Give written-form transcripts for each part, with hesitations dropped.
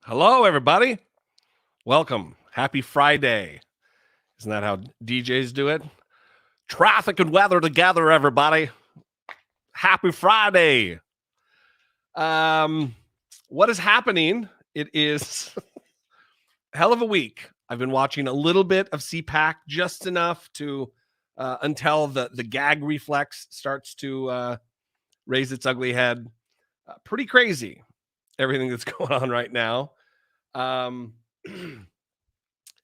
Hello, everybody. Welcome. Happy Friday. Isn't that how DJs do it? Traffic and weather together, everybody. Happy Friday. What is happening? It is a hell of a week. I've been watching a little bit of CPAC, just enough to until the gag reflex starts to raise its ugly head. Pretty crazy, everything that's going on right now. It's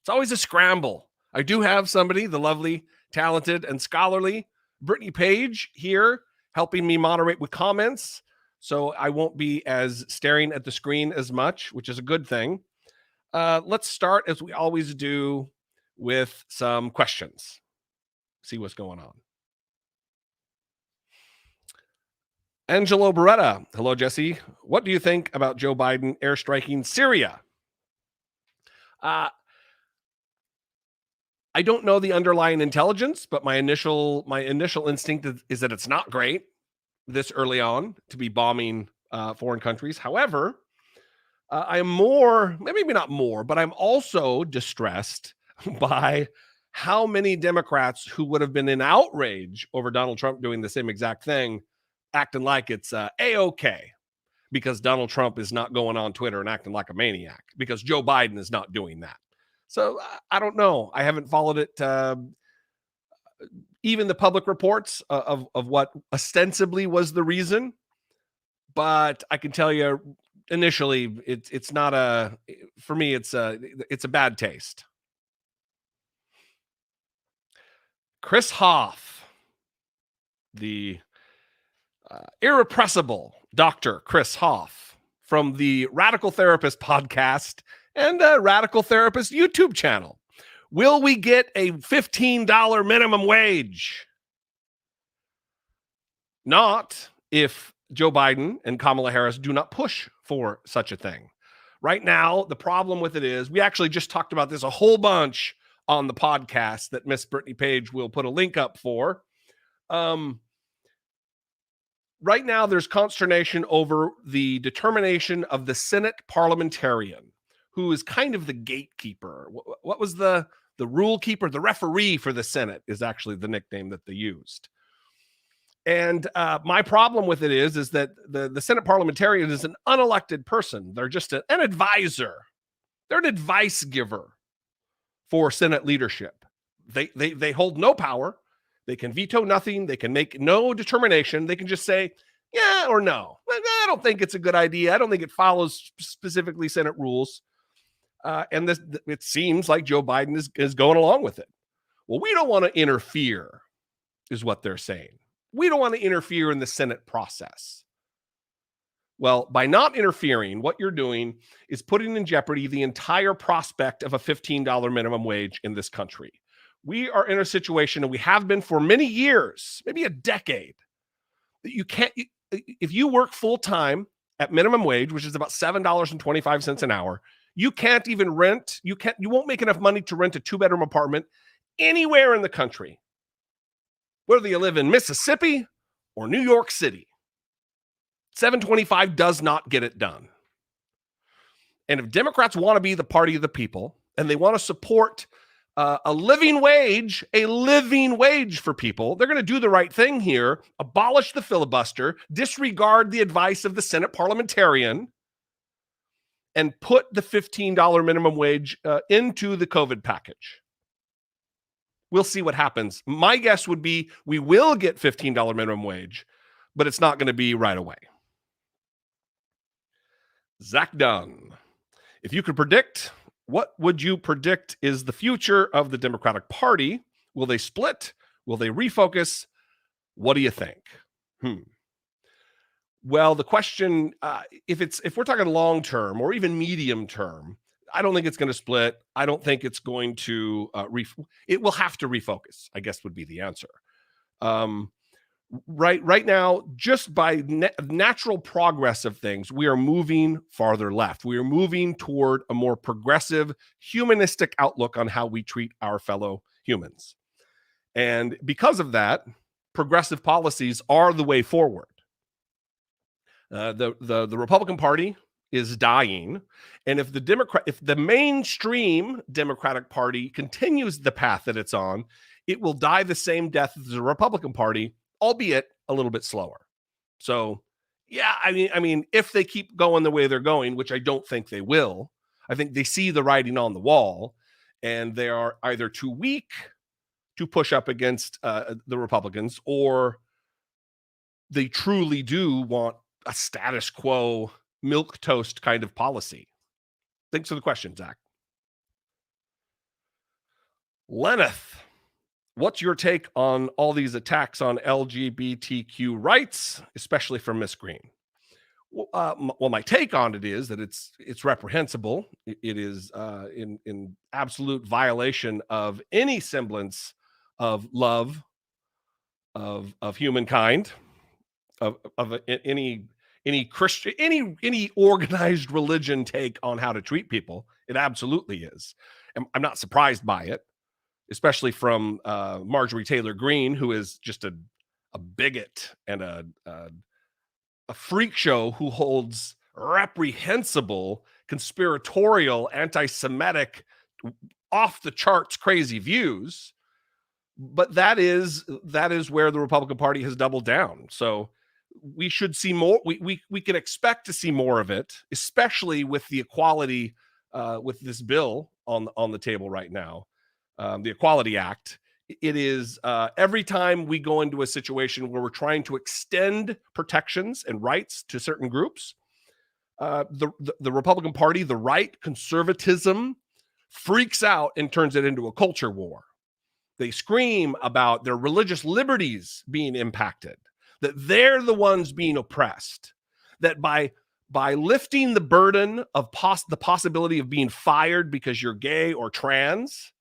always a scramble. I do have somebody, the lovely, talented, and scholarly Brittany Page here helping me moderate with comments. So I won't be as staring at the screen as much, which is a good thing. Let's start, as we always do, with some questions. See what's going on. Angelo Beretta. Hello, Jesse. What do you think about Joe Biden airstriking Syria? I don't know the underlying intelligence, but my initial instinct is that it's not great this early on to be bombing foreign countries. However, I am maybe not more, but I'm also distressed by how many Democrats who would have been in outrage over Donald Trump doing the same exact thing, acting like it's A-OK, because Donald Trump is not going on Twitter and acting like a maniac, because Joe Biden is not doing that. So I don't know. I haven't followed it. Even the public reports of what ostensibly was the reason. But I can tell you initially, it's not for me, it's a bad taste. Chris Hoff, the irrepressible Dr. Chris Hoff from the Radical Therapist podcast and a Radical Therapist YouTube channel. Will we get a $15 minimum wage? Not if Joe Biden and Kamala Harris do not push for such a thing. Right now, the problem with it is, we actually just talked about this a whole bunch on the podcast that Miss Brittany Page will put a link up for. Right now, there's consternation over the determination of the Senate parliamentarian, who is kind of the gatekeeper. What was the rule keeper? The referee for the Senate is actually the nickname that they used. And my problem with it is that the Senate parliamentarian is an unelected person. They're just an advisor. They're an advice giver for Senate leadership. They hold no power. They can veto nothing. They can make no determination. They can just say, yeah or no. I don't think it's a good idea. I don't think it follows specifically Senate rules. And it seems like Joe Biden is going along with it. Well, we don't want to interfere, is what they're saying. We don't want to interfere in the Senate process. Well, by not interfering, what you're doing is putting in jeopardy the entire prospect of a $15 minimum wage in this country. We are in a situation, and we have been for many years, maybe a decade, that you can't, if you work full time at minimum wage, which is about $7.25 an hour, you can't even rent, you won't make enough money to rent a 2-bedroom apartment anywhere in the country, whether you live in Mississippi or New York City. $7.25 does not get it done. And if Democrats want to be the party of the people, and they want to support a living wage for people, they're going to do the right thing here, abolish the filibuster, disregard the advice of the Senate parliamentarian, and put the $15 minimum wage into the COVID package. We'll see what happens. My guess would be we will get $15 minimum wage, but it's not going to be right away. Zach Dunn, if you could predict, what would you predict is the future of the Democratic Party? Will they split? Will they refocus? What do you think? Well, the question, if we're talking long term or even medium term, I don't think it's going to split. I don't think it's going to it will have to refocus, I guess would be the answer. Right now, just by natural progress of things, we are moving farther left. We are moving toward a more progressive, humanistic outlook on how we treat our fellow humans. And because of that, progressive policies are the way forward. The Republican Party is dying. And if the mainstream Democratic Party continues the path that it's on, it will die the same death as the Republican Party, albeit a little bit slower. So, yeah, I mean, if they keep going the way they're going, which I don't think they will, I think they see the writing on the wall, and they are either too weak to push up against the Republicans, or they truly do want a status quo milquetoast kind of policy. Thanks for the question, Zach. Lenneth, what's your take on all these attacks on LGBTQ rights, especially from Miss Green? Well, my take on it is that it's reprehensible. It is in absolute violation of any semblance of love of humankind, of any Christian, any organized religion take on how to treat people. It absolutely is. And I'm not surprised by it, especially from Marjorie Taylor Greene, who is just a bigot and a freak show who holds reprehensible, conspiratorial, anti-Semitic, off the charts crazy views. But that is where the Republican Party has doubled down. So we should see more. We can expect to see more of it, especially with the equality, with this bill on the table right now, the Equality Act. It is every time we go into a situation where we're trying to extend protections and rights to certain groups, the Republican Party, the right, conservatism, freaks out and turns it into a culture war. They scream about their religious liberties being impacted, that they're the ones being oppressed, that by lifting the burden of the possibility of being fired because you're gay or trans,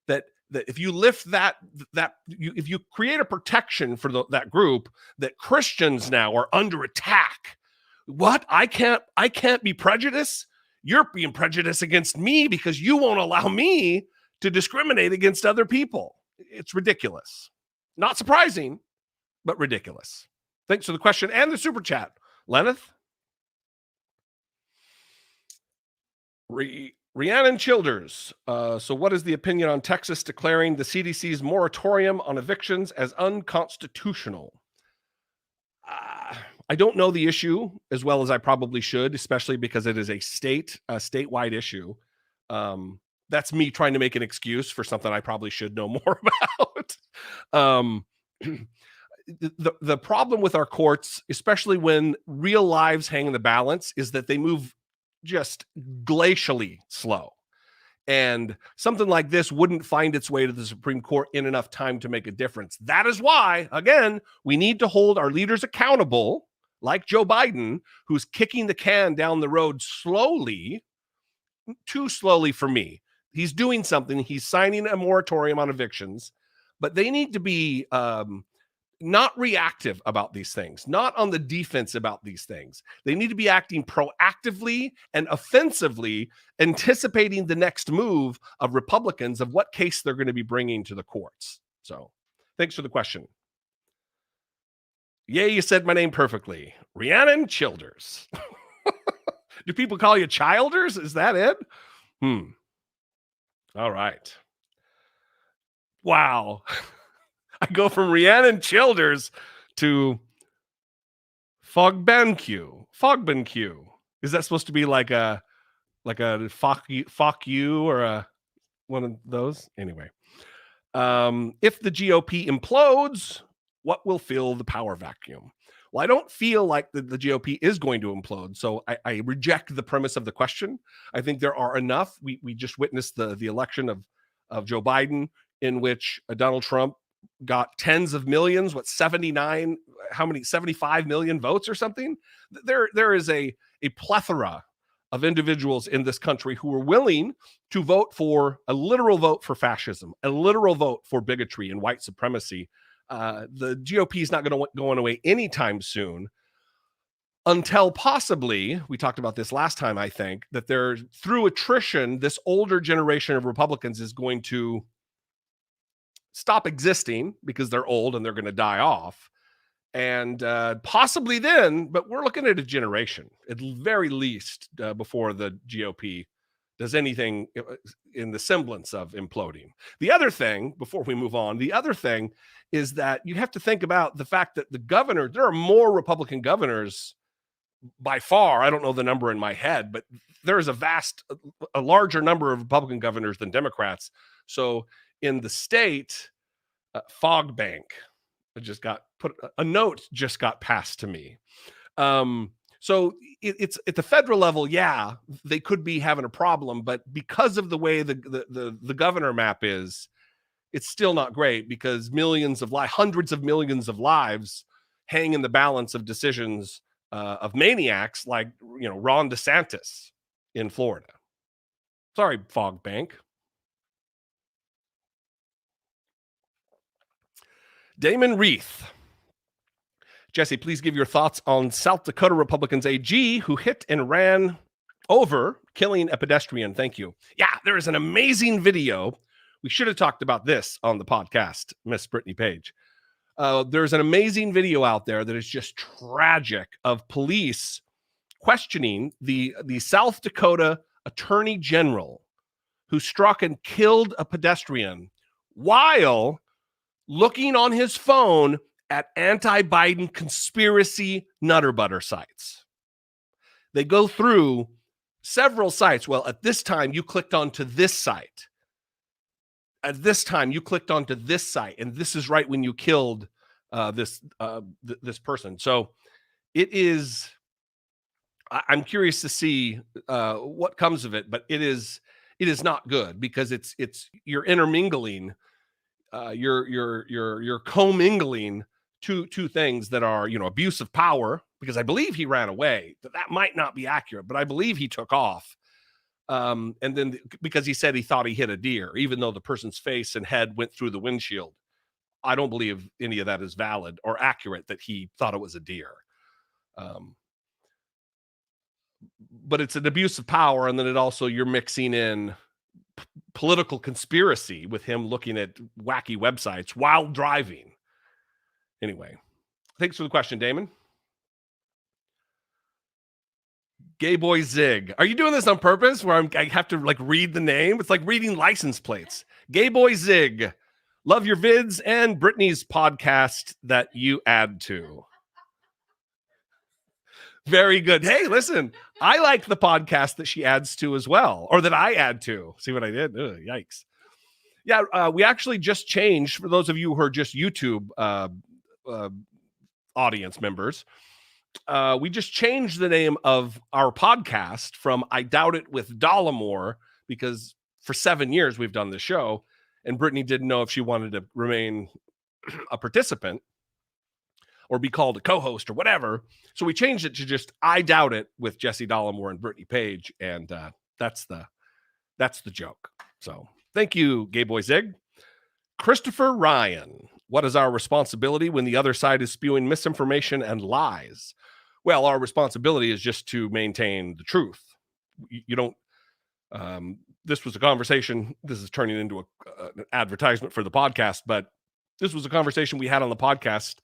that if you lift if you create a protection for that group, that Christians now are under attack. What? I can't be prejudiced. You're being prejudiced against me because you won't allow me to discriminate against other people. It's ridiculous. Not surprising, but ridiculous. Thanks for the question and the super chat, Lenneth. Rhiannon Childers. So what is the opinion on Texas declaring the CDC's moratorium on evictions as unconstitutional? I don't know the issue as well as I probably should, especially because it is a statewide issue. That's me trying to make an excuse for something I probably should know more about. The problem with our courts, especially when real lives hang in the balance, is that they move just glacially slow. And something like this wouldn't find its way to the Supreme Court in enough time to make a difference. That is why, again, we need to hold our leaders accountable, like Joe Biden, who's kicking the can down the road slowly, too slowly for me. He's doing something. He's signing a moratorium on evictions, but they need to be not reactive about these things, not on the defense about these things. They need to be acting proactively and offensively, anticipating the next move of Republicans of what case they're going to be bringing to the courts. So thanks for the question. Yeah, you said my name perfectly. Rhiannon Childers. Do people call you Childers? Is that it? All right. Wow. I go from Rhiannon Childers to Fogbenq. Is that supposed to be like a fuck you or a one of those? Anyway, if the GOP implodes, what will fill the power vacuum? Well, I don't feel like the GOP is going to implode, so I reject the premise of the question. I think there are enough. We just witnessed the election of Joe Biden, in which Donald Trump got tens of millions, 75 million votes or something. There is a plethora of individuals in this country who are willing to vote for a literal vote for fascism, a literal vote for bigotry and white supremacy. The GOP is not going to go away anytime soon, until possibly, we talked about this last time, I think, that through attrition, this older generation of Republicans is going to stop existing because they're old and they're going to die off. And possibly then, but we're looking at a generation, at the very least, before the GOP does anything in the semblance of imploding. The other thing, before we move on, the other thing is that you have to think about the fact that the governor, there are more Republican governors by far. I don't know the number in my head, but there is a larger number of Republican governors than Democrats. So in the state, Fog Bank just got a note just got passed to me. So it's at the federal level. Yeah, they could be having a problem, but because of the way the governor map is, it's still not great because hundreds of millions of lives hang in the balance of decisions of maniacs like Ron DeSantis in Florida. Sorry, Fog Bank. Damon Reith. Jesse, please give your thoughts on South Dakota Republicans AG who hit and ran over, killing a pedestrian. Thank you. Yeah, there is an amazing video. We should have talked about this on the podcast, Miss Brittany Page. There's an amazing video out there that is just tragic of police questioning the South Dakota Attorney General who struck and killed a pedestrian while looking on his phone at anti-Biden conspiracy nutter butter sites. They go through several sites. Well, at this time, you clicked onto this site. At this time, you clicked onto this site, and this is right when you killed this person. So it is. I'm curious to see what comes of it, but it is not good because it's you're intermingling, you're commingling two things that are abuse of power, because I believe he ran away. That might not be accurate, but I believe he took off. And then because he said he thought he hit a deer, even though the person's face and head went through the windshield. I don't believe any of that is valid or accurate, that he thought it was a deer. But it's an abuse of power. And then you're mixing in political conspiracy with him looking at wacky websites while driving. Anyway, thanks for the question, Damon. Gay Boy Zig. Are you doing this on purpose where I have to read the name? It's like reading license plates. Gay Boy Zig. Love your vids and Brittany's podcast that you add to. Very good. Hey, listen, I like the podcast that she adds to as well, or that I add to. See what I did? Ugh, yikes. Yeah, we actually just changed, for those of you who are just YouTube audience members, we just changed the name of our podcast from I Doubt It with Dollemore, because for 7 years we've done this show, and Brittany didn't know if she wanted to remain a participant or be called a co-host or whatever. So we changed it to just I Doubt It with Jesse Dollemore and Brittany Page, and that's the joke. So thank you, Gay Boy Zig. Christopher Ryan. What is our responsibility when the other side is spewing misinformation and lies? Well, our responsibility is just to maintain the truth. You don't. This was a conversation. This is turning into an advertisement for the podcast, but this was a conversation we had on the podcast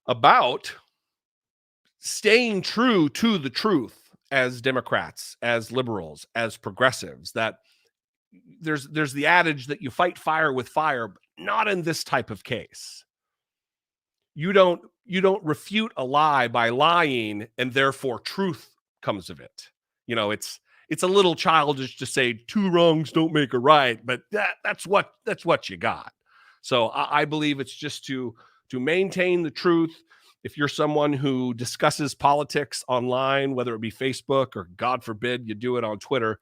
about staying true to the truth as Democrats, as liberals, as progressives. That there's the adage that you fight fire with fire, but not in this type of case. You don't refute a lie by lying, and therefore truth comes of it. It's a little childish to say 2 wrongs don't make a right, but that's what you got. So I believe it's just to maintain the truth. If you're someone who discusses politics online, whether it be Facebook or, God forbid, you do it on Twitter,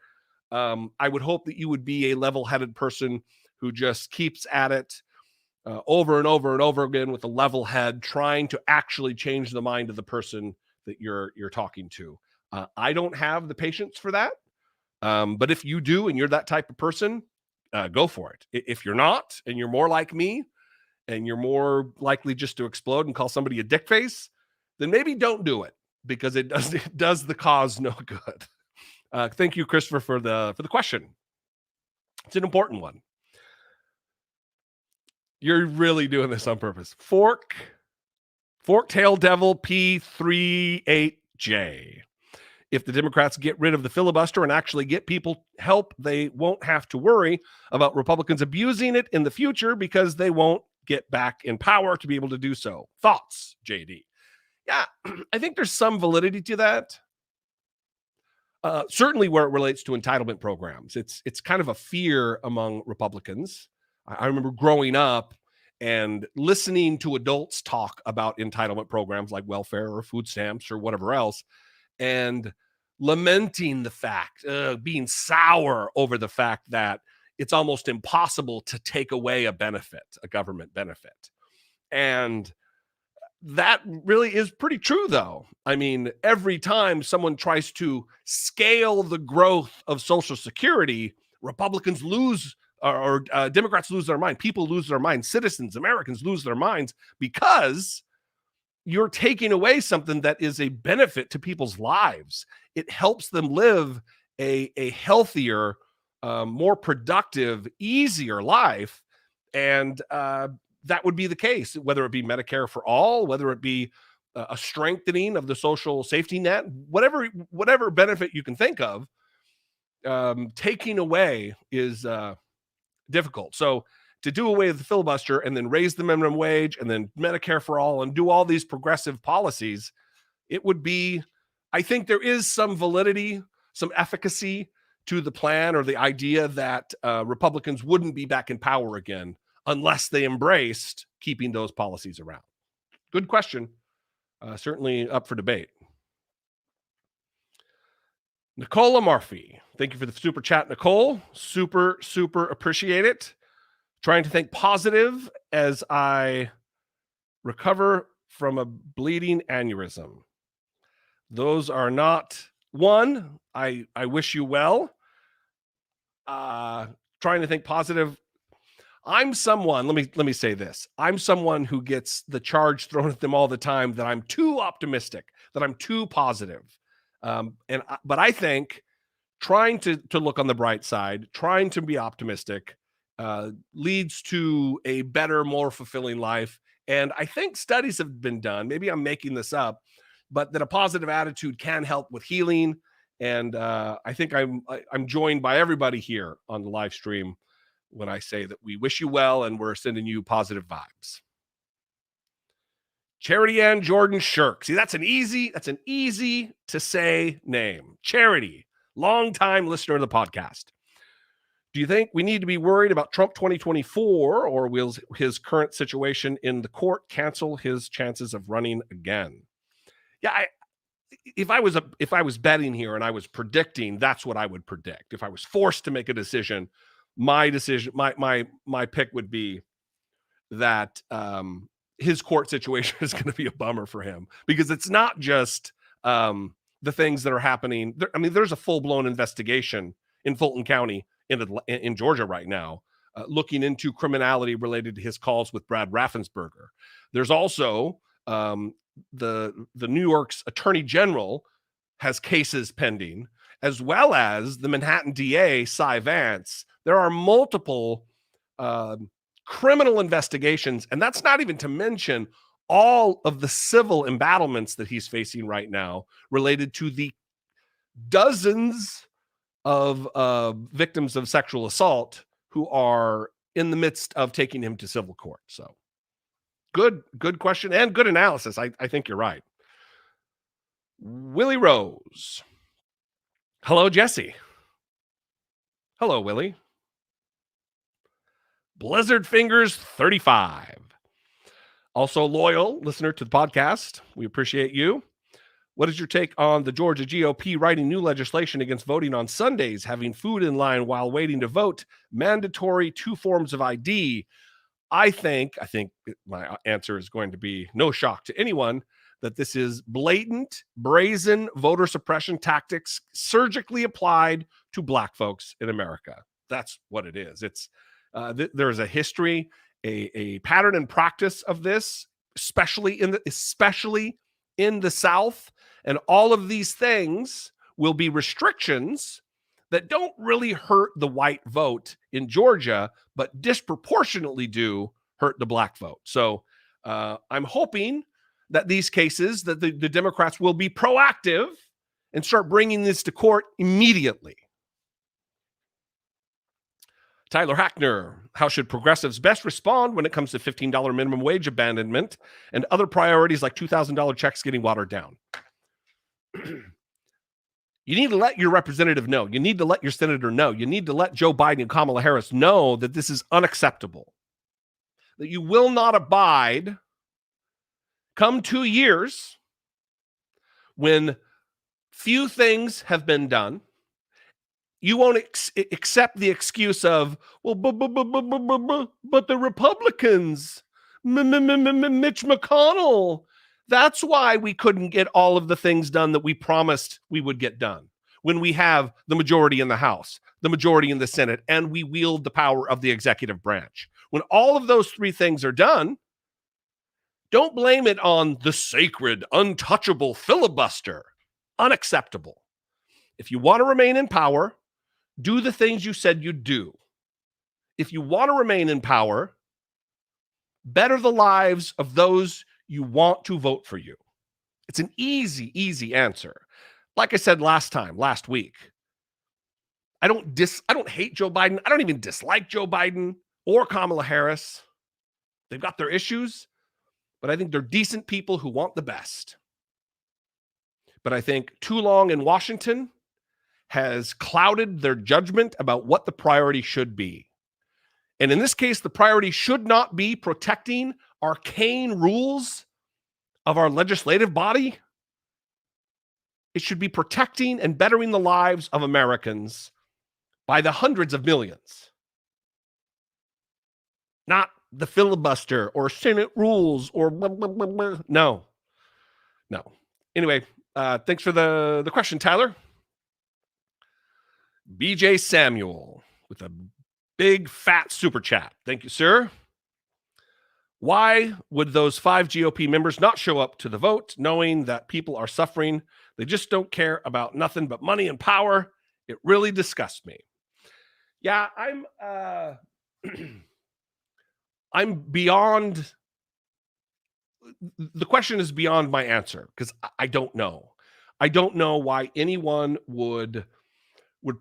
I would hope that you would be a level-headed person who just keeps at it over and over and over again with a level head, trying to actually change the mind of the person that you're talking to. I don't have the patience for that. But if you do and you're that type of person, go for it. If you're not, and you're more like me, and you're more likely just to explode and call somebody a dick face, then maybe don't do it, because it does the cause no good. Thank you, Christopher, for the question. It's an important one. You're really doing this on purpose. Fork Fork-tailed devil P38J. If the Democrats get rid of the filibuster and actually get people help, they won't have to worry about Republicans abusing it in the future because they won't get back in power to be able to do so. Thoughts, JD? Yeah, I think there's some validity to that. Certainly where it relates to entitlement programs. It's kind of a fear among Republicans. I remember growing up and listening to adults talk about entitlement programs like welfare or food stamps or whatever else, and lamenting the fact, being sour over the fact that it's almost impossible to take away a benefit, a government benefit. And that really is pretty true, though. I mean, every time someone tries to scale the growth of Social Security, Republicans lose or Democrats lose their mind. People lose their minds. Citizens, Americans lose their minds because you're taking away something that is a benefit to people's lives. It helps them live a healthier, more productive, easier life. And that would be the case, whether it be Medicare for all, whether it be a strengthening of the social safety net, whatever benefit you can think of, taking away is difficult. So to do away with the filibuster and then raise the minimum wage and then Medicare for all and do all these progressive policies, it would be, I think there is some validity, some efficacy to the plan or the idea that Republicans wouldn't be back in power again unless they embraced keeping those policies around. Good question. Certainly up for debate. Nicola Murphy, thank you for the super chat, Nicole. Super, super appreciate it. Trying to think positive as I recover from a bleeding aneurysm. Those are not one. I wish you well. Trying to think positive. I'm someone, let me say this. I'm someone who gets the charge thrown at them all the time that I'm too optimistic, that I'm too positive. But I think trying to look on the bright side, trying to be optimistic, leads to a better, more fulfilling life. And I think studies have been done, maybe I'm making this up, but that a positive attitude can help with healing. And I think I'm joined by everybody here on the live stream when I say that we wish you well and we're sending you positive vibes. Charity Ann Jordan Shirk. See, that's an easy to say name. Charity, longtime listener of the podcast. Do you think we need to be worried about Trump 2024, or will his current situation in the court cancel his chances of running again? Yeah, if I was betting here and I was predicting, that's what I would predict. If I was forced to make a decision, my pick would be that his court situation is going to be a bummer for him, because it's not just the things that are happening. I mean, there's a full-blown investigation in Fulton County in Georgia right now, looking into criminality related to his calls with Brad Raffensperger. There's also the New York's Attorney General has cases pending, as well as the Manhattan DA, Cy Vance. There are multiple criminal investigations, and that's not even to mention all of the civil embattlements that he's facing right now related to the dozens of victims of sexual assault who are in the midst of taking him to civil court. So good question and good analysis. I think you're right. Willie Rose. Hello, Jesse. Hello, Willie. Blizzard Fingers 35. Also loyal listener to the podcast. We appreciate you. What is your take on the Georgia GOP writing new legislation against voting on Sundays, having food in line while waiting to vote, mandatory 2 forms of ID? I think my answer is going to be no shock to anyone that this is blatant, brazen voter suppression tactics surgically applied to Black folks in America. That's what it is. It's there's a history, a pattern and practice of this, especially in the South. And all of these things will be restrictions that don't really hurt the white vote in Georgia, but disproportionately do hurt the Black vote. So I'm hoping that these cases, that the Democrats will be proactive and start bringing this to court immediately. Tyler Hackner, how should progressives best respond when it comes to $15 minimum wage abandonment and other priorities like $2,000 checks getting watered down? You need to let your representative know. You need to let your senator know. You need to let Joe Biden and Kamala Harris know that this is unacceptable, that you will not abide come 2 years when few things have been done. You won't accept the excuse of, well, but the Republicans, Mitch McConnell, that's why we couldn't get all of the things done that we promised we would get done when we have the majority in the House, the majority in the Senate, and we wield the power of the executive branch. When all of those three things are done, don't blame it on the sacred, untouchable filibuster. Unacceptable. If you want to remain in power, do the things you said you'd do. If you want to remain in power, better the lives of those you want to vote for you. It's an easy answer. Like I said last week, I don't hate Joe Biden. I don't even dislike Joe Biden or Kamala Harris. They've got their issues, but I think they're decent people who want the best. But I think too long in Washington has clouded their judgment about what the priority should be. And in this case, the priority should not be protecting arcane rules of our legislative body. It should be protecting and bettering the lives of Americans by the hundreds of millions. Not the filibuster or Senate rules or blah, blah, blah, blah. No. Anyway, thanks for the question, Tyler. BJ Samuel with a big fat super chat. Thank you, sir. Why would those 5 GOP members not show up to the vote knowing that people are suffering? They just don't care about nothing but money and power. It really disgusts me. Yeah, I'm beyond. The question is beyond my answer because I don't know. I don't know why anyone would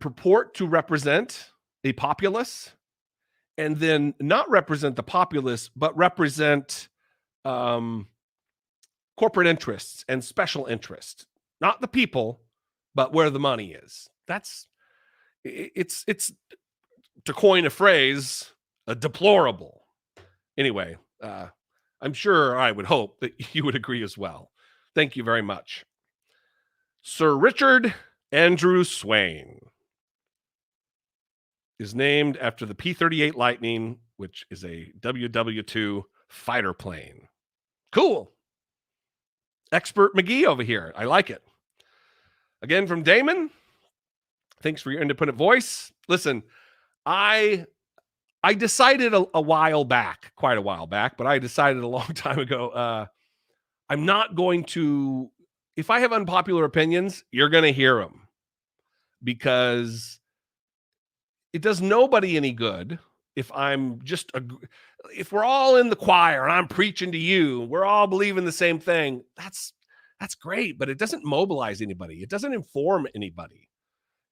purport to represent a populace and then not represent the populace, but represent corporate interests and special interests, not the people, but where the money is. It's to coin a phrase, deplorable. Anyway, I'm sure I would hope that you would agree as well. Thank you very much. Sir Richard Andrew Swain is named after the P-38 Lightning, which is a WW-2 fighter plane. Cool. Expert McGee over here. I like it. Again, from Damon. Thanks for your independent voice. Listen, I decided a while back, quite a while back, but I decided a long time ago, I'm not going to, if I have unpopular opinions, you're going to hear them because it does nobody any good if I'm just, if we're all in the choir and I'm preaching to you, we're all believing the same thing. That's great, but it doesn't mobilize anybody. It doesn't inform anybody.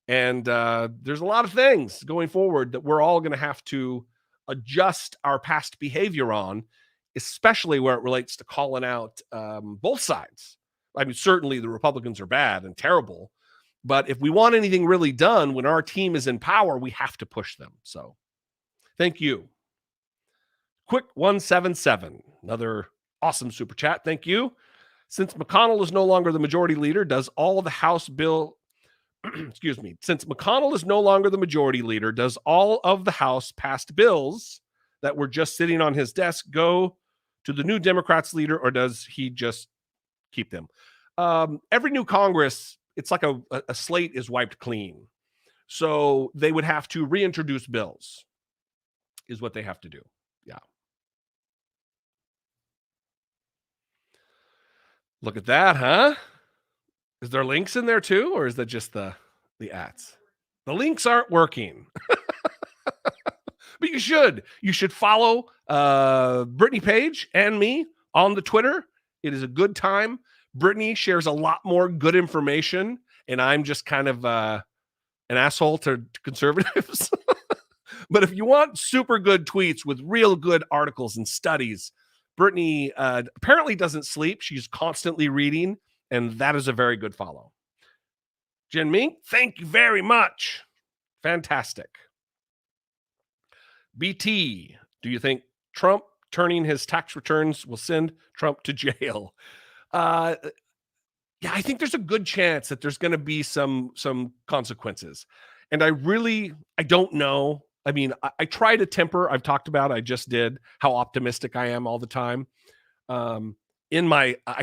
And there's a lot of things going forward that we're all going to have to adjust our past behavior on, especially where it relates to calling out both sides. I mean, certainly the Republicans are bad and terrible, but if we want anything really done when our team is in power, we have to push them. So thank you. Quick 177, another awesome super chat. Thank you. Since McConnell is no longer the majority leader, does all of the House bill excuse me, since McConnell is no longer the majority leader, does all of the House passed bills that were just sitting on his desk go to the new Democrats leader, or does he just keep them? Every new Congress, it's like a slate is wiped clean. So they would have to reintroduce bills, is what they have to do. Yeah. Look at that, huh? Is there links in there too, or is that just the ads? The links aren't working. But you should. You should follow Brittany Page and me on the Twitter It is a good time. Brittany shares a lot more good information, and I'm just kind of an asshole to conservatives. But if you want super good tweets with real good articles and studies, Brittany apparently doesn't sleep. She's constantly reading, and that is a very good follow. Jen Mink, thank you very much. Fantastic. BT, do you think Trump turning his tax returns will send Trump to jail? Yeah, I think there's a good chance that there's going to be some consequences. And I don't know. I mean, I try to temper. I've talked about, I just did, how optimistic I am all the time. I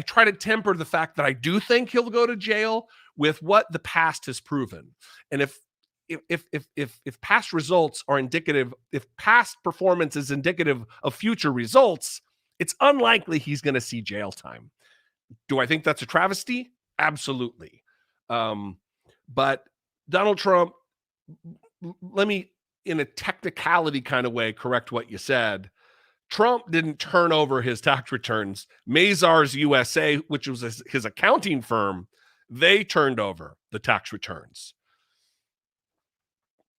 try to temper the fact that I do think he'll go to jail with what the past has proven. And if past results are indicative, if past performance is indicative of future results, it's unlikely he's going to see jail time. Do I think that's a travesty? Absolutely. But Donald Trump, let me, in a technicality kind of way, correct what you said. Trump didn't turn over his tax returns. Mazars USA, which was his accounting firm, they turned over the tax returns.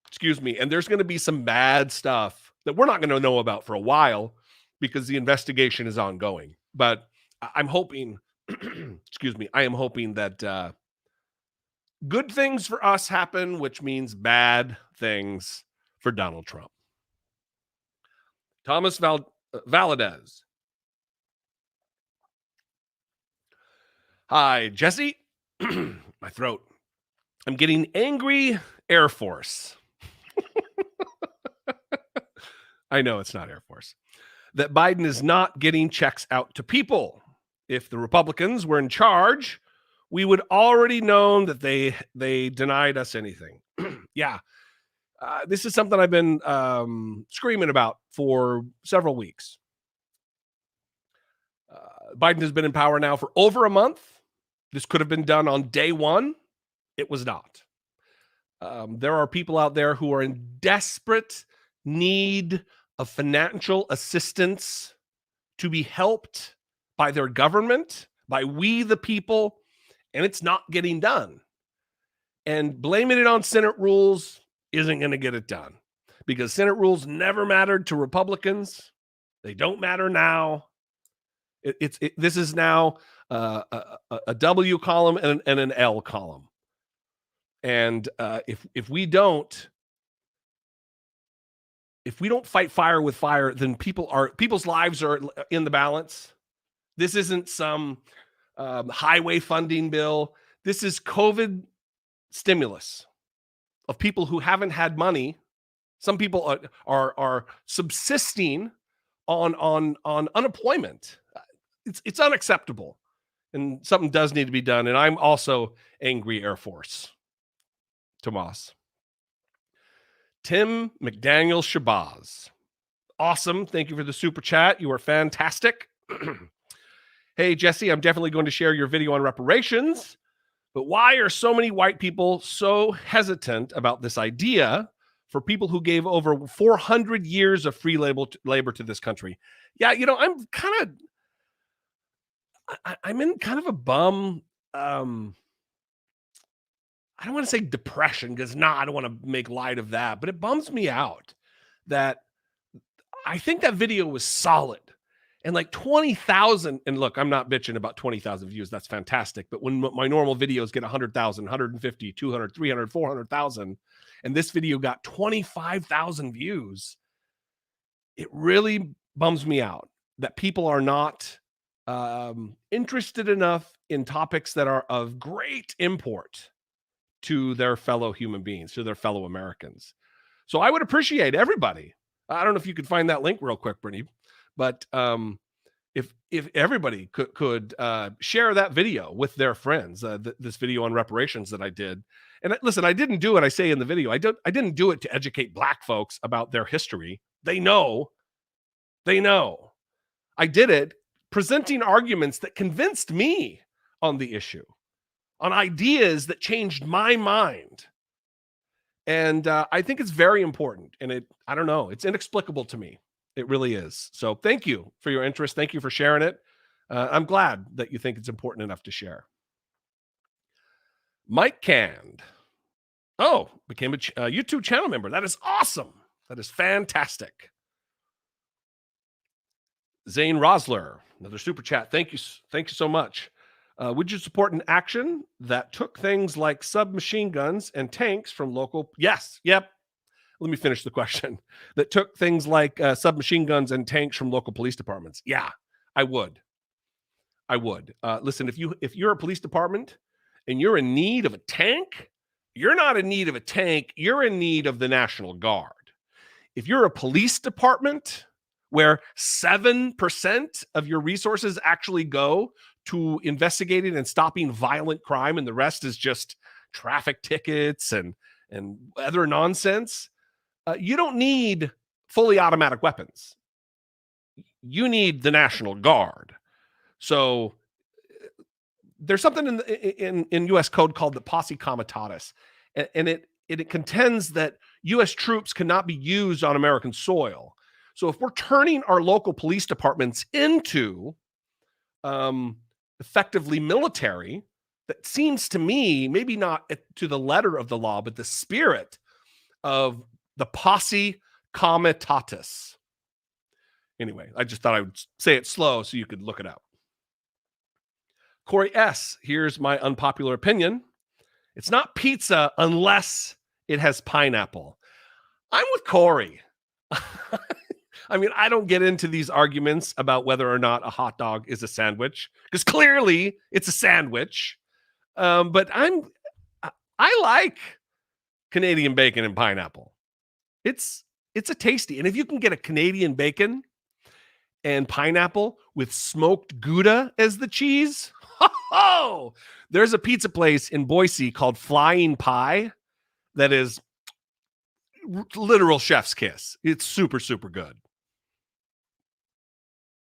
Excuse me. And there's going to be some bad stuff that we're not going to know about for a while because the investigation is ongoing. But I'm hoping, excuse me, I am hoping that good things for us happen, which means bad things for Donald Trump. Thomas Valadez. Hi, Jesse. My throat. I'm getting angry Air Force. I know it's not Air Force. That Biden is not getting checks out to people. If the Republicans were in charge, we would already known that they denied us anything. Yeah. This is something I've been screaming about for several weeks. Biden has been in power now for over a month. This could have been done on day one. It was not. There are people out there who are in desperate need of financial assistance to be helped by their government, by we the people, and it's not getting done. And blaming it on Senate rules isn't going to get it done because Senate rules never mattered to Republicans. They don't matter now. This is now a W column and an L column. And if we don't fight fire with fire, then people's lives are in the balance. This isn't some highway funding bill. This is COVID stimulus of people who haven't had money. Some people are subsisting on unemployment. It's unacceptable, and something does need to be done. And I'm also angry Air Force. Tomas. Tim McDaniel Shabazz. Awesome. Thank you for the super chat. You are fantastic. Hey, Jesse, I'm definitely going to share your video on reparations, but why are so many white people so hesitant about this idea for people who gave over 400 years of free labor to this country? Yeah, I'm in kind of a bum. I don't want to say depression because I don't want to make light of that, but it bums me out that I think that video was solid and like 20,000. And look, I'm not bitching about 20,000 views. That's fantastic. But when my normal videos get 100,000, 150, 200, 300, 400,000, and this video got 25,000 views, it really bums me out that people are not interested enough in topics that are of great import to their fellow human beings, to their fellow Americans. So I would appreciate everybody. I don't know if you could find that link real quick, Brittany, but if everybody could share that video with their friends, this video on reparations that I did. And listen, I didn't do it. I say in the video, I didn't do it to educate Black folks about their history. They know. I did it presenting arguments that convinced me on the issue, on ideas that changed my mind. And I think it's very important. And I don't know, it's inexplicable to me. It really is. So thank you for your interest. Thank you for sharing it. I'm glad that you think it's important enough to share. Mike Canned. Oh, became a YouTube channel member. That is awesome. That is fantastic. Zane Rosler, another super chat. Thank you so much. Would you support an action that took things like submachine guns and tanks from local? Yes. Yep. Let me finish the question. That took things like submachine guns and tanks from local police departments. Yeah, I would. Listen, if you're a police department and you're in need of a tank, you're not in need of a tank. You're in need of the National Guard. If you're a police department where 7% of your resources actually go to investigating and stopping violent crime, and the rest is just traffic tickets and other nonsense, you don't need fully automatic weapons. You need the National Guard. So there's something in U.S. code called the posse comitatus, and it contends that U.S. troops cannot be used on American soil. So if we're turning our local police departments into effectively military, that seems to me, maybe not to the letter of the law, but the spirit of the posse comitatus. Anyway, I just thought I would say it slow so you could look it up. Corey S., here's my unpopular opinion. It's not pizza unless it has pineapple. I'm with Corey. I mean, I don't get into these arguments about whether or not a hot dog is a sandwich, because clearly it's a sandwich. But I like Canadian bacon and pineapple. It's a tasty. And if you can get a Canadian bacon and pineapple with smoked Gouda as the cheese, there's a pizza place in Boise called Flying Pie that is literal chef's kiss. It's super, super good.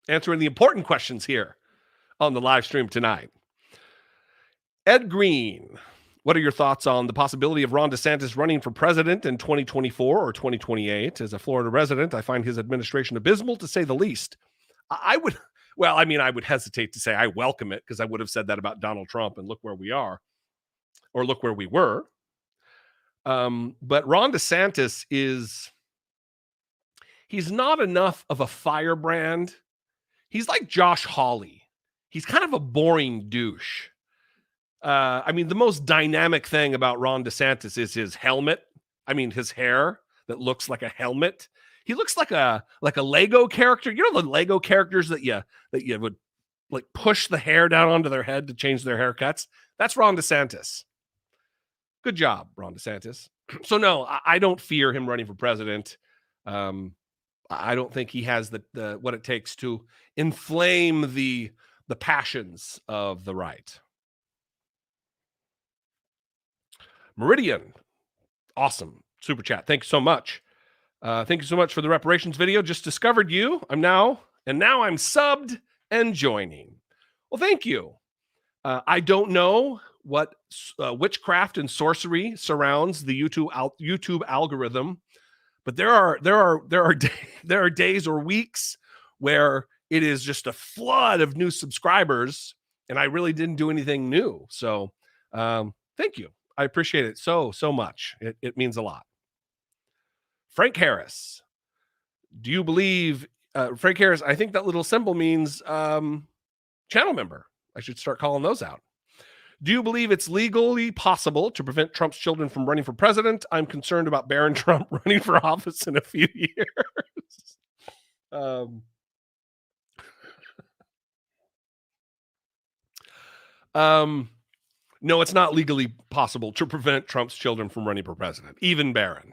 Answering the important questions here on the live stream tonight. Ed Green, what are your thoughts on the possibility of Ron DeSantis running for president in 2024 or 2028? As a Florida resident, I find his administration abysmal, to say the least. I would hesitate to say I welcome it, because I would have said that about Donald Trump, and look where we are, or look where we were. But Ron DeSantis he's not enough of a firebrand. He's like Josh Hawley. He's kind of a boring douche. The most dynamic thing about Ron DeSantis is his helmet. His hair that looks like a helmet. He looks like a Lego character. You know the Lego characters that you would like push the hair down onto their head to change their haircuts? That's Ron DeSantis. Good job, Ron DeSantis. So no, I don't fear him running for president. I don't think he has the what it takes to inflame the passions of the right. Meridian, awesome super chat. Thank you so much. Thank you so much for the reparations video. Just discovered you. I'm subbed and joining. Well, thank you. I don't know what witchcraft and sorcery surrounds the YouTube algorithm, but there are days or weeks where it is just a flood of new subscribers, and I really didn't do anything new. So thank you. I appreciate it so much. It means a lot. Frank Harris, do you believe Frank Harris? I think that little symbol means channel member. I should start calling those out. Do you believe it's legally possible to prevent Trump's children from running for president? I'm concerned about Barron Trump running for office in a few years. No, it's not legally possible to prevent Trump's children from running for president, even Barron.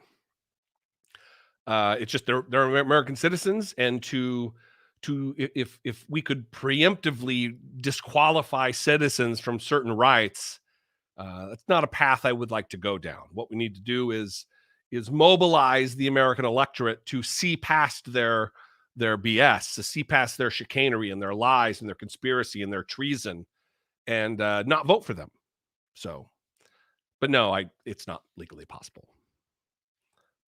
It's just they're American citizens, and if we could preemptively disqualify citizens from certain rights, that's not a path I would like to go down. What we need to do is mobilize the American electorate to see past their BS, to see past their chicanery and their lies and their conspiracy and their treason, and not vote for them. So, but no, it's not legally possible.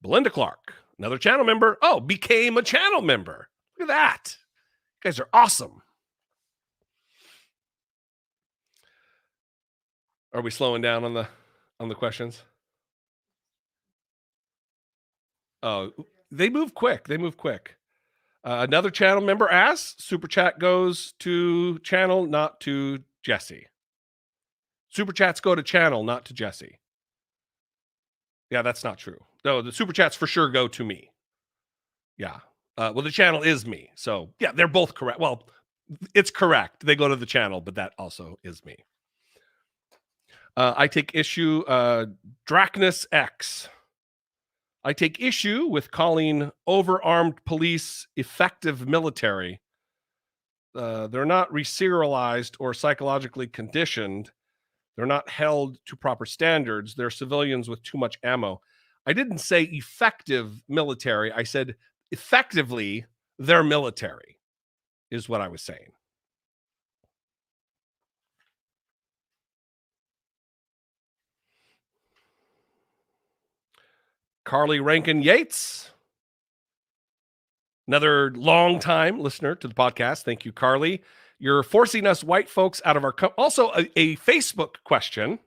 Belinda Clark, another channel member. Oh, became a channel member. Look at that. You guys are awesome. Are we slowing down on the questions? Oh, they move quick. They move quick. Another channel member asks, super chat goes to channel, not to Jesse. Super chats go to channel, not to Jesse. Yeah, that's not true. No, the super chats for sure go to me. Yeah. Well, the channel is me. So yeah, they're both correct. Well, it's correct. They go to the channel, but that also is me. I take issue, Dracnus X. I take issue with calling overarmed police effective military. They're not reserialized or psychologically conditioned. They're not held to proper standards. They're civilians with too much ammo. I didn't say effective military. I said effectively they're military, is what I was saying. Carly Rankin Yates, another long-time listener to the podcast. Thank you, Carly. You're forcing us white folks out of our also a Facebook question,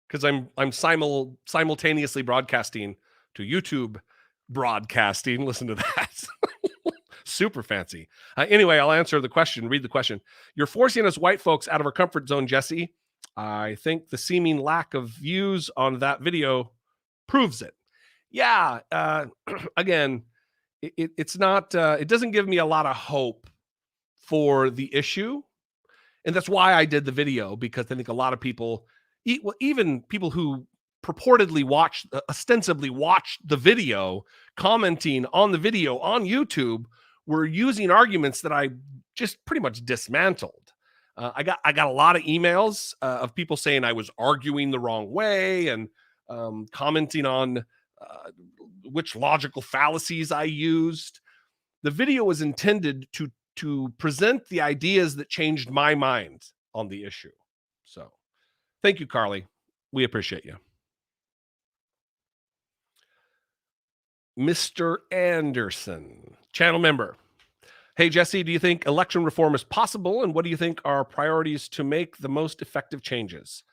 because I'm simultaneously broadcasting to YouTube broadcasting. Listen to that. Super fancy. Anyway, I'll answer the question. Read the question. You're forcing us white folks out of our comfort zone, Jesse. I think the seeming lack of views on that video proves it. Yeah. Again, it's not. It doesn't give me a lot of hope for the issue, and that's why I did the video, because I think a lot of people, even people who purportedly ostensibly watched the video, commenting on the video on YouTube, were using arguments that I just pretty much dismantled. I got a lot of emails of people saying I was arguing the wrong way, and commenting on which logical fallacies I used. The video was intended to present the ideas that changed my mind on the issue. So thank you, Carly. We appreciate you. Mr. Anderson, channel member. Hey, Jesse, do you think election reform is possible? And what do you think are priorities to make the most effective changes?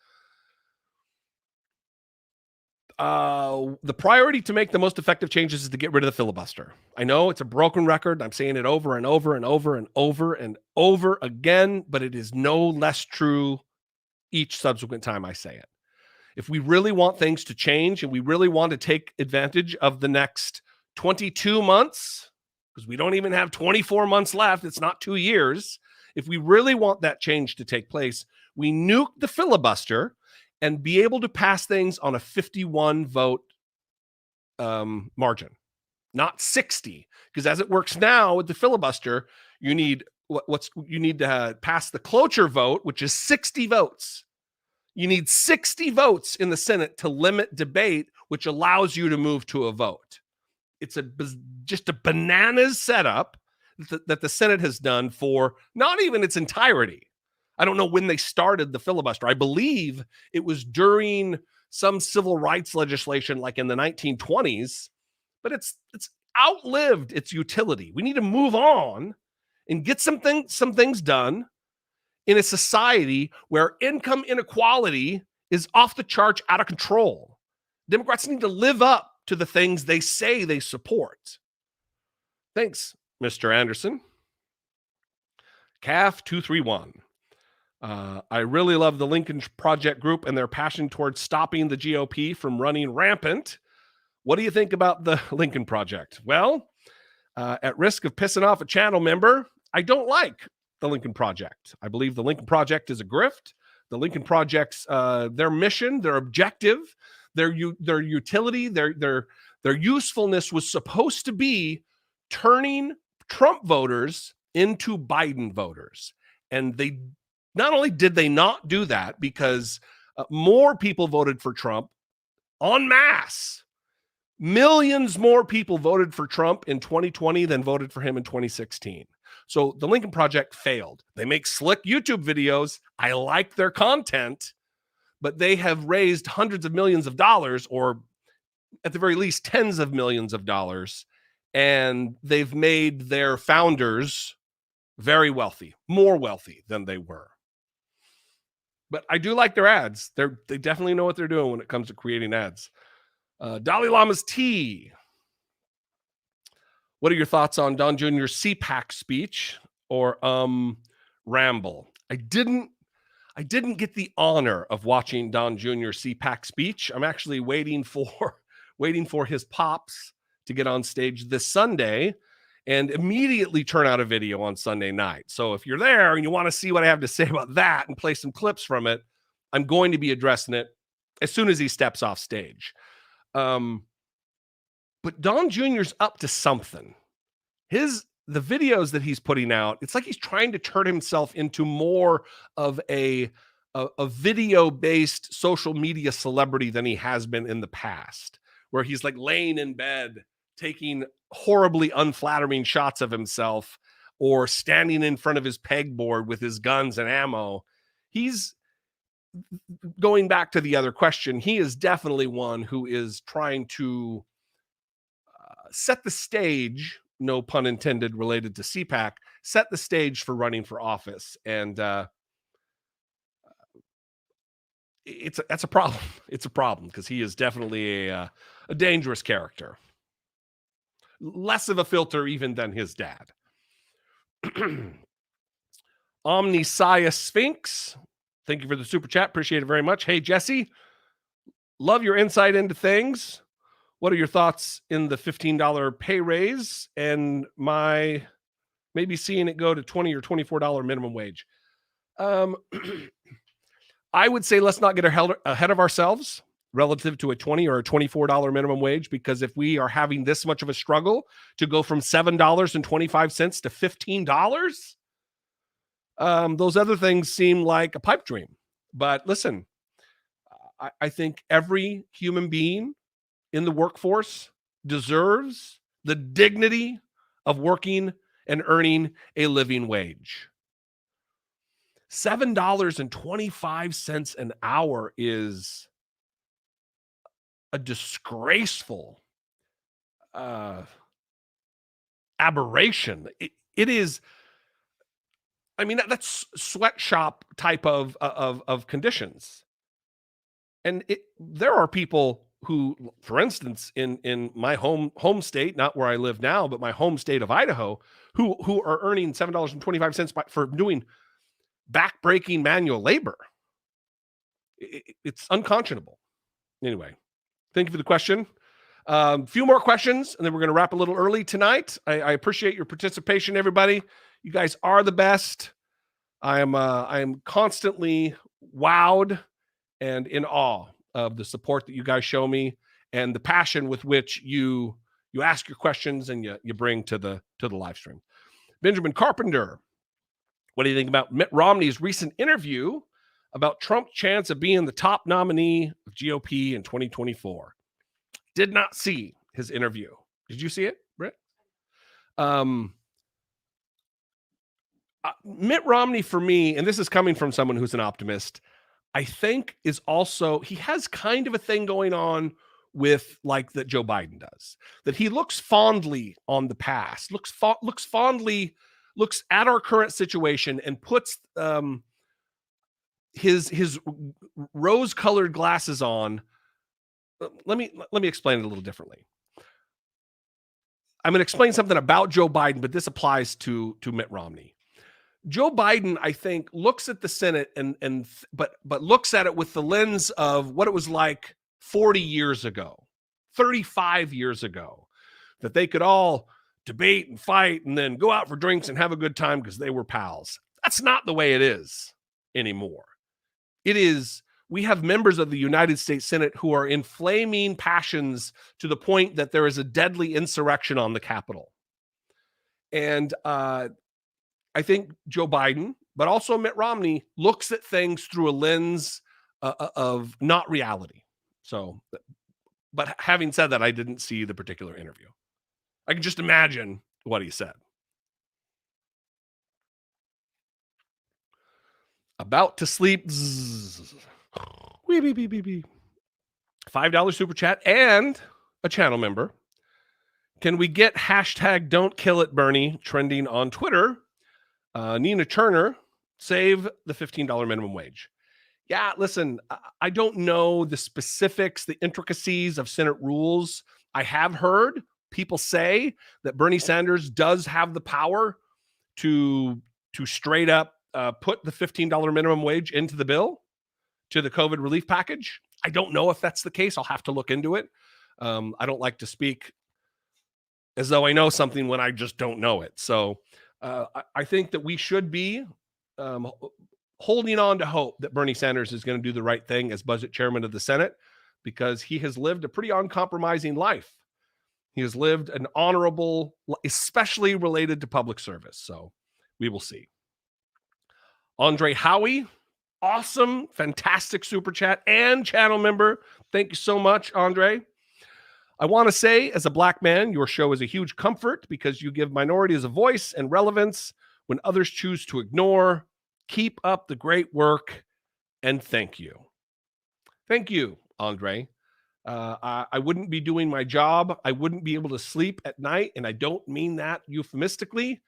The priority to make the most effective changes is to get rid of the filibuster. I know it's a broken record. I'm saying it over and over and over and over and over again, but it is no less true each subsequent time I say it. If we really want things to change and we really want to take advantage of the next 22 months, because we don't even have 24 months left, it's not 2 years. If we really want that change to take place, we nuke the filibuster and be able to pass things on a 51 vote margin, not 60. Because as it works now with the filibuster, you need to pass the cloture vote, which is 60 votes. You need 60 votes in the Senate to limit debate, which allows you to move to a vote. It's just a bananas setup that the Senate has done for not even its entirety. I don't know when they started the filibuster. I believe it was during some civil rights legislation like in the 1920s, but it's outlived its utility. We need to move on and get some things done in a society where income inequality is off the charts, out of control. Democrats need to live up to the things they say they support. Thanks, Mr. Anderson. CAF 231. I really love the Lincoln Project group and their passion towards stopping the GOP from running rampant. What do you think about the Lincoln Project? Well, at risk of pissing off a channel member, I don't like the Lincoln Project. I believe the Lincoln Project is a grift. The Lincoln Project's their mission, their objective, their utility, their usefulness was supposed to be turning Trump voters into Biden voters. And they not only did they not do that, because more people voted for Trump en masse. Millions more people voted for Trump in 2020 than voted for him in 2016. So the Lincoln Project failed. They make slick YouTube videos. I like their content, but they have raised hundreds of millions of dollars, or at the very least tens of millions of dollars, and they've made their founders very wealthy, more wealthy than they were. But I do like their ads. They definitely know what they're doing when it comes to creating ads. Dalai Lama's tea. What are your thoughts on Don Jr.'s CPAC speech or ramble? I didn't get the honor of watching Don Jr.'s CPAC speech. I'm actually waiting for his pops to get on stage this Sunday and immediately turn out a video on Sunday night. So if you're there and you want to see what I have to say about that and play some clips from it, I'm going to be addressing it as soon as he steps off stage. But Don Jr.'s up to something. The videos that he's putting out, it's like he's trying to turn himself into more of a video-based social media celebrity than he has been in the past, where he's like laying in bed, taking horribly unflattering shots of himself or standing in front of his pegboard with his guns and ammo. He's going back to the other question. He is definitely one who is trying to set the stage, no pun intended related to CPAC, set the stage for running for office. And that's a problem. It's a problem because he is definitely a dangerous character. Less of a filter even than his dad. Omniscience Sphinx. Thank you for the super chat. Appreciate it very much. Hey, Jesse. Love your insight into things. What are your thoughts in the $15 pay raise and my maybe seeing it go to $20 or $24 minimum wage? I would say let's not get ahead of ourselves relative to a $20 or a $24 minimum wage, because if we are having this much of a struggle to go from $7.25 to $15, those other things seem like a pipe dream. But listen, I think every human being in the workforce deserves the dignity of working and earning a living wage. $7.25 an hour is a disgraceful aberration. It is. I mean, that's sweatshop type of conditions. And there are people who, for instance, in my home state, not where I live now, but my home state of Idaho, who are earning $7.25 for doing backbreaking manual labor. It's unconscionable. Anyway, thank you for the question. A few more questions, and then we're going to wrap a little early tonight. I appreciate your participation, everybody. You guys are the best. I am constantly wowed and in awe of the support that you guys show me and the passion with which you ask your questions and you bring to the live stream. Benjamin Carpenter, what do you think about Mitt Romney's recent interview about Trump's chance of being the top nominee of GOP in 2024? Did not see his interview. Did you see it, Britt? Mitt Romney, for me, and this is coming from someone who's an optimist, I think is also, he has kind of a thing going on with like that Joe Biden does, that he looks fondly on the past, looks at our current situation and puts his rose-colored glasses on. Let me explain it a little differently. I'm going to explain something about Joe Biden, but this applies to Mitt Romney. Joe Biden, I think, looks at the Senate but looks at it with the lens of what it was like 40 years ago, 35 years ago, that they could all debate and fight and then go out for drinks and have a good time because they were pals. That's not the way it is anymore. It is, we have members of the United States Senate who are inflaming passions to the point that there is a deadly insurrection on the Capitol. And I think Joe Biden, but also Mitt Romney, looks at things through a lens of not reality. So, but having said that, I didn't see the particular interview. I can just imagine what he said. About to sleep. $5 super chat and a channel member. Can we get hashtag don't kill it Bernie trending on Twitter? Nina Turner, save the $15 minimum wage. Yeah, listen, I don't know the specifics, the intricacies of Senate rules. I have heard people say that Bernie Sanders does have the power to straight up put the $15 minimum wage into the bill, to the COVID relief package. I don't know if that's the case. I'll have to look into it. I don't like to speak as though I know something when I just don't know it. So I think that we should be um, holding on to hope that Bernie Sanders is going to do the right thing as budget chairman of the Senate, because he has lived a pretty uncompromising life. He has lived an honorable, especially related to public service. So we will see. Andre Howie, awesome, fantastic super chat and channel member. Thank you so much, Andre. I want to say, as a Black man, your show is a huge comfort because you give minorities a voice and relevance when others choose to ignore. Keep up the great work, and thank you. Thank you, Andre. I wouldn't be doing my job. I wouldn't be able to sleep at night, and I don't mean that euphemistically.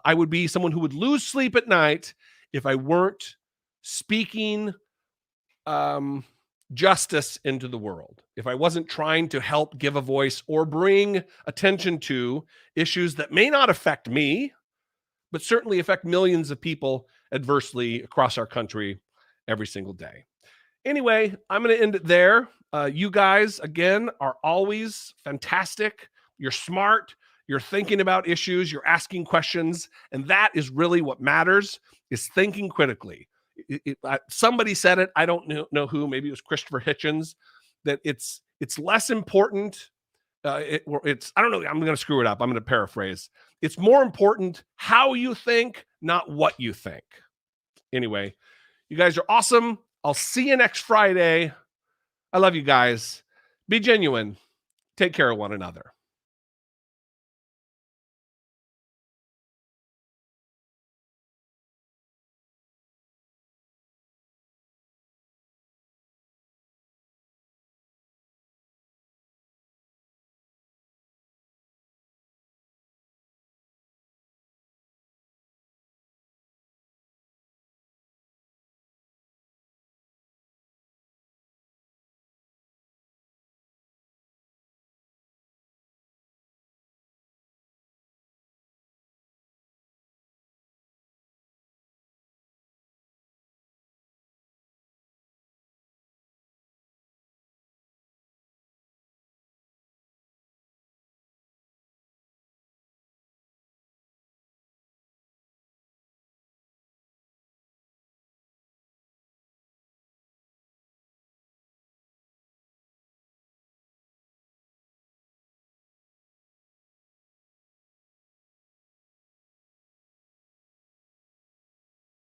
I would be someone who would lose sleep at night if I weren't speaking justice into the world, if I wasn't trying to help give a voice or bring attention to issues that may not affect me, but certainly affect millions of people adversely across our country every single day. Anyway, I'm going to end it there. You guys, again, are always fantastic. You're smart. You're thinking about issues. You're asking questions. And that is really what matters, is thinking critically. Somebody said it. I don't know who. Maybe it was Christopher Hitchens. That it's less important. I don't know. I'm going to screw it up. I'm going to paraphrase. It's more important how you think, not what you think. Anyway, you guys are awesome. I'll see you next Friday. I love you guys. Be genuine. Take care of one another.